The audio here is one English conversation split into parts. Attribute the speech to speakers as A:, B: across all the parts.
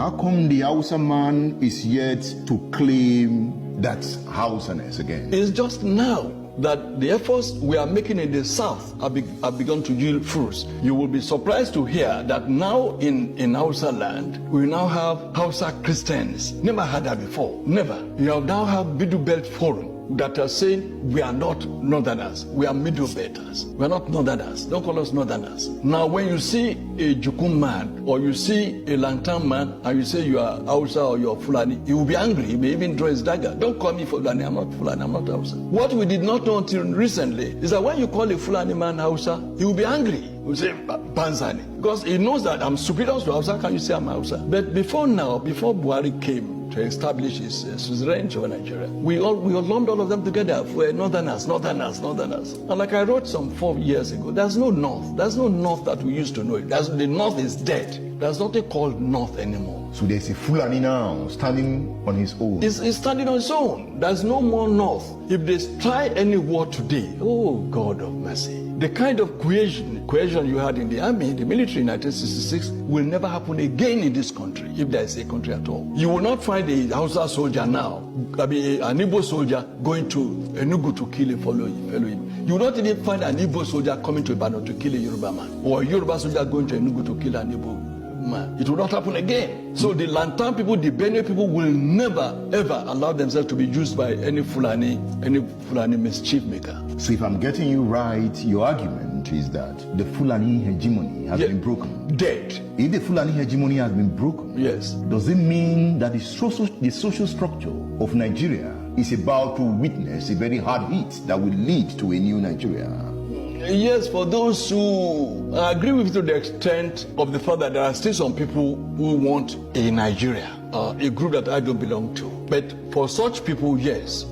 A: How come the Hausa man is yet to claim that Hausaness again?
B: It's just now that the efforts we are making in the south have begun to yield fruits. You will be surprised to hear that now in Hausa land, we now have Hausa Christians. Never had that before, never. You now have Middle Belt Forum that are saying we are not northerners, we are middle belters. We are not northerners, don't call us northerners. Now when you see a Jukun man or you see a Lantan man and you say you are Hausa or you are Fulani, he will be angry, he may even draw his dagger. Don't call me Fulani, I'm not Fulani, I'm not Hausa. What we did not know until recently is that when you call a Fulani man Hausa, he will be angry. He will say Banzani, because he knows that I'm superior to Hausa, can you say I'm Hausa? But before now, before Buhari came to establish his suzerainty over Nigeria, we lumped all of them together for northerners. And like I wrote some 4 years ago, there's no north. There's no north that we used to know. The north is dead. There's nothing called north anymore.
A: So there's a Fulani now standing on his own.
B: It's standing on its own. There's no more north. If they try any war today, oh God of mercy, the kind of cohesion you had in the army, the military in 1966 will never happen again in this country, if there is a country at all. You will not find a Hausa soldier now, an Igbo soldier going to Enugu to kill a fellow him. You will not even find an Igbo soldier coming to Ibadan to kill a Yoruba man, or a Yoruba soldier going to Enugu to kill an Igbo man. It will not happen again. So the Lantan people, the Benue people will never ever allow themselves to be used by any Fulani mischief maker.
A: So if I'm getting you right, your argument is that the Fulani hegemony has been broken.
B: Dead.
A: If the Fulani hegemony has been broken,
B: yes,
A: does it mean that the social structure of Nigeria is about to witness a very hard hit that will lead to a new Nigeria?
B: Yes, for those who agree with you to the extent of the fact that there are still some people who want a Nigeria, a group that I don't belong to. But for such people, yes,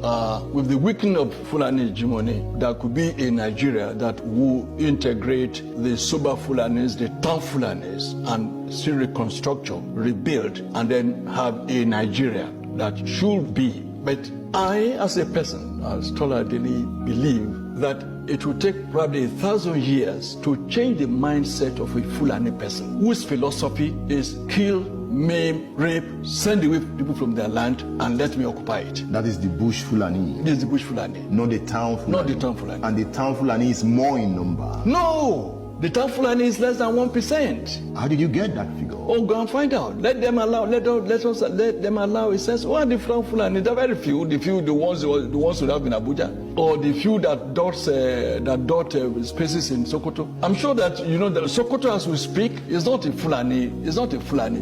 B: with the weakening of Fulani hegemony, there could be a Nigeria that will integrate the Soba Fulanis, the town Fulanis, and still reconstruct, rebuild, and then have a Nigeria that should be. But I, as a person, as Toladini, believe that it will take probably 1,000 years to change the mindset of a Fulani person whose philosophy is kill, maim, rape, send away people from their land and let me occupy it.
A: That is the bush Fulani.
B: This is the bush Fulani.
A: Not the town Fulani.
B: Not the town Fulani.
A: And the town Fulani is more in number.
B: No! The town Fulani is less than 1%.
A: How did you get that figure?
B: Oh, go and find out. Let them allow a sense. Who are the town Fulani? There are very few. The ones who have in Abuja, or the few that dot spaces in Sokoto. I'm sure that you know that Sokoto, as we speak, is not a Fulani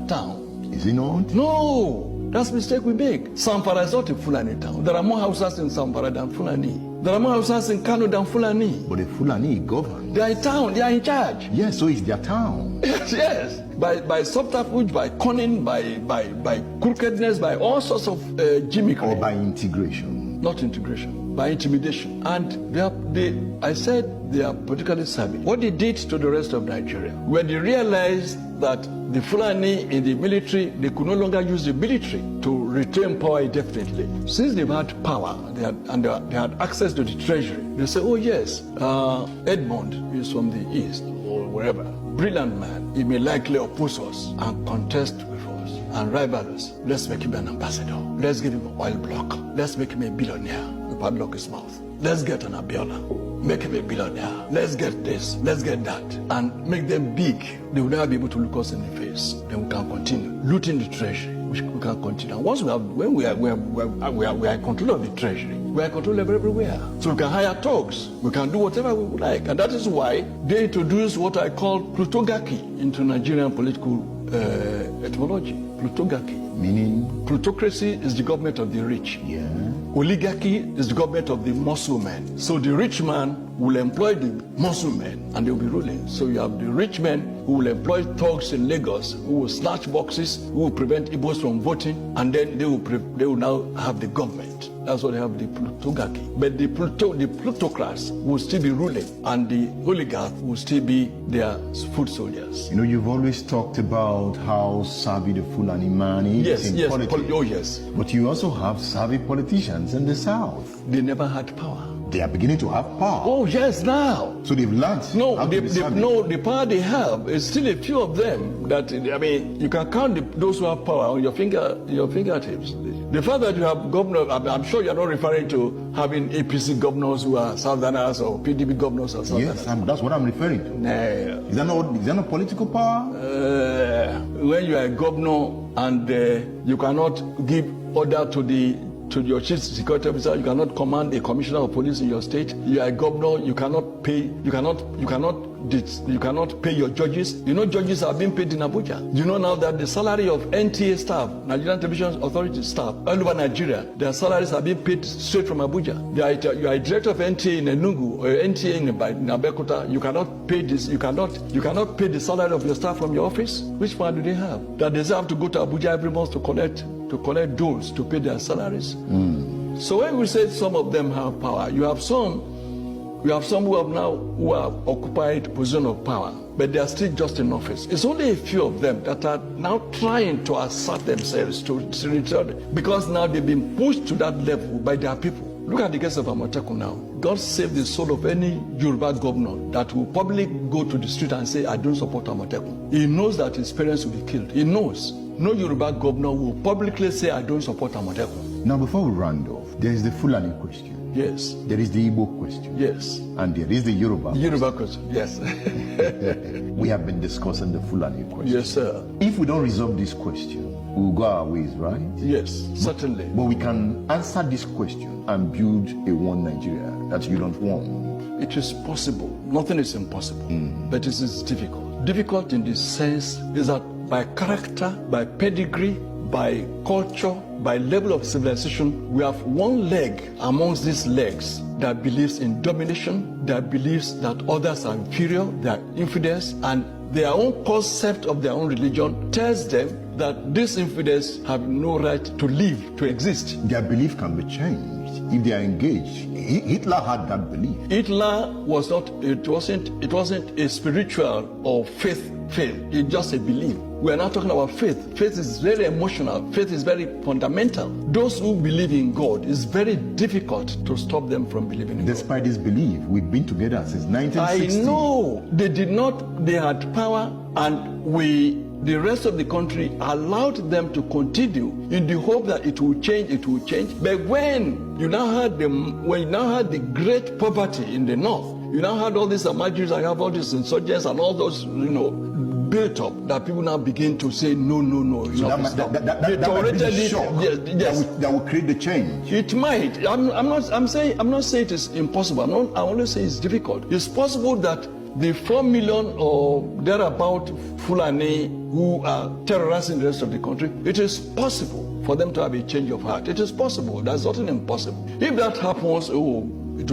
B: town.
A: Is it not?
B: No. That's the mistake we make. Zamfara is not a Fulani town. There are more Hausas in Zamfara than Fulani. There are more Hausas in Kano than Fulani.
A: But the Fulani govern.
B: They are in town. They are in charge.
A: Yes, so it's their town.
B: Yes. By subterfuge, by cunning, by crookedness, by all sorts of gimmickry.
A: Or by integration.
B: Not integration, by intimidation. And I said they are politically savvy. What they did to the rest of Nigeria, when they realized that the Fulani in the military, they could no longer use the military to retain power indefinitely. Since they've had power, they had access to the treasury, they say, oh yes, Edmond is from the east or wherever. Brilliant man. He may likely oppose us and contest with us and rival us. Let's make him an ambassador. Let's give him an oil block. Let's make him a billionaire. We padlock his mouth. Let's get an Abiola. Make him a billionaire. Let's get this. Let's get that. And make them big. They will never be able to look us in the face. Then we can continue looting the treasury. We can continue. And once when we are in control of the treasury, we are in control of everywhere. So we can hire thugs. We can do whatever we would like. And that is why they introduced what I call plutocracy into Nigerian political etymology. Plutocracy.
A: Meaning?
B: Plutocracy is the government of the rich.
A: Yeah.
B: Oligarchy is the government of the muscle men. So the rich man will employ the muscle men and they will be ruling. So you have the rich men who will employ thugs in Lagos, who will snatch boxes, who will prevent Igbos from voting, and then they will now have the government. That's why they have the plutocracy. But the plutocrats will still be ruling, and the oligarchs will still be their foot soldiers.
A: You know, you've always talked about how savvy the Fulani man is in politics.
B: Oh yes.
A: But you also have savvy politicians in the South.
B: They never had power.
A: They are beginning to have power.
B: Oh yes, now.
A: So they've learned.
B: The power they have it's still a few of them that, I mean, you can count those who have power on your fingertips. The fact that you have governors, I'm sure you're not referring to having APC governors who are Southerners or PDP governors or Southerners.
A: Yes, that's what I'm referring to. Is that not political power?
B: When you are a governor and you cannot give order to your chief security officer, you cannot command a commissioner of police in your state. You are a governor, you cannot pay your judges. You know judges are being paid in Abuja. You know now that the salary of NTA staff, Nigerian Television Authority staff, all over Nigeria, their salaries are being paid straight from Abuja. You are a director of NTA in Enugu or NTA in Abeokuta. You cannot pay this. You cannot pay the salary of your staff from your office. Which one do they have? That they have to go to Abuja every month to collect dues to pay their salaries. So when we say some of them have power, you have some who have occupied position of power, but they are still just in office. It's only a few of them that are now trying to assert themselves to return, because now they've been pushed to that level by their people. Look at the case of Amotekun now. God save the soul of any Yoruba governor that will publicly go to the street and say, I don't support Amotekun. He knows that his parents will be killed. He knows. No Yoruba governor will publicly say, I don't support Amotekun.
A: Now, before we round off, there is the Fulani question.
B: Yes.
A: There is the Igbo question.
B: Yes.
A: And there is the Yoruba
B: question. Yes.
A: We have been discussing the Fulani question.
B: Yes, sir.
A: If we don't resolve this question, we will go our ways, right?
B: Yes, certainly.
A: But we can answer this question and build a one Nigeria that you don't want.
B: It is possible. Nothing is impossible. But it is difficult. Difficult in the sense is that by character, by pedigree, by culture, by level of civilization, we have one leg amongst these legs that believes in domination, that believes that others are inferior, they are infidels, and their own concept of their own religion tells them that these infidels have no right to live, to exist.
A: Their belief can be changed if they are engaged. Hitler had that belief.
B: Hitler was not, it wasn't a spiritual or faith. It's just a belief. We are not talking about faith. Faith is very emotional. Faith is very fundamental. Those who believe in God, it's very difficult to stop them from believing in God.
A: Despite this belief, we've been together since 1960.
B: I know. They had power, and the rest of the country allowed them to continue in the hope that it will change. But when you now had the great poverty in the north, you now had all these Amajiris, I have all these insurgents and all those, built up, that people now begin to say no.
A: So that might be the shock that will create the change.
B: It might. I'm not saying it is impossible. I only say it's difficult. It's possible that the 4 million or thereabout Fulani who are terrorizing the rest of the country, it is possible for them to have a change of heart. It is possible. There's nothing impossible. If that happens, it will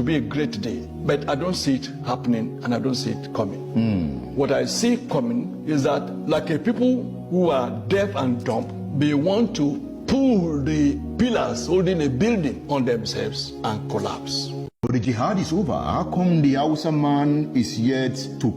B: be a great day. But I don't see it happening, and I don't see it coming. What I see coming is that, like a people who are deaf and dumb, they want to pull the pillars holding a building on themselves and collapse.
A: But the jihad is over. How come the Hausa man is yet to